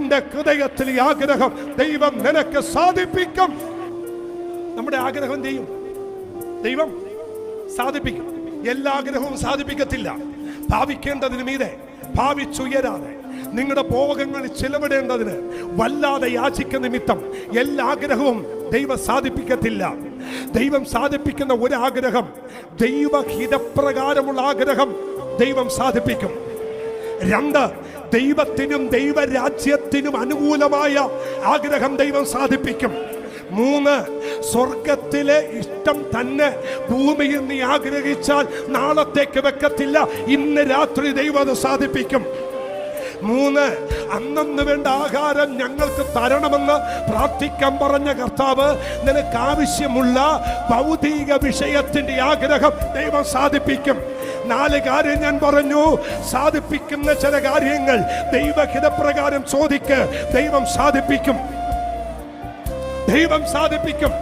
നിന്റെ ഹൃദയത്തിൽ ഈ ആഗ്രഹം ദൈവം നിനക്ക് സാധിപ്പിക്കും. നമ്മുടെ ആഗ്രഹം ചെയ്യും, ദൈവം സാധിപ്പിക്കും. എല്ലാ ആഗ്രഹവും സാധിപ്പിക്കത്തില്ല. ഭാവിക്കേണ്ടതിന് മീതെ ഭാവിച്ചുയരാതെ നിങ്ങളുടെ ഭോഗങ്ങൾ ചെലവിടേണ്ടതിന് വല്ലാതെ യാചിക്കുന്ന നിമിത്തം എല്ലാ ആഗ്രഹവും ദൈവം സാധിപ്പിക്കത്തില്ല. ദൈവം സാധിപ്പിക്കുന്ന ഒരാഗ്രഹം, ദൈവഹിതപ്രകാരമുള്ള ആഗ്രഹം ദൈവം സാധിപ്പിക്കും. 2, ദൈവത്തിനും ദൈവരാജ്യത്തിനും അനുകൂലമായ ആഗ്രഹം ദൈവം സാധിപ്പിക്കും. 3, സ്വർഗത്തിലെ ഇഷ്ടം തന്നെ ഭൂമിയിൽ നീ ആഗ്രഹിച്ചാൽ നാളത്തേക്ക് വെക്കത്തില്ല, ഇന്ന് രാത്രി ദൈവം അത് സാധിപ്പിക്കും. 3, അന്നു വേണ്ട ആഹാരം ഞങ്ങൾക്ക് തരണമെന്ന് പ്രാർത്ഥിക്കാൻ പറഞ്ഞ കർത്താവ് നിനക്ക് ആവശ്യമുള്ള ഭൗതിക വിഷയത്തിന്റെ ആഗ്രഹം ദൈവം സാധിപ്പിക്കും. 4 കാര്യം ഞാൻ പറഞ്ഞു. സാധിപ്പിക്കുന്ന ചില കാര്യങ്ങൾ ദൈവഹിതപ്രകാരം ചോദിക്ക്, ദൈവം സാധിപ്പിക്കും. ദൈവം സാധിപ്പിക്കും.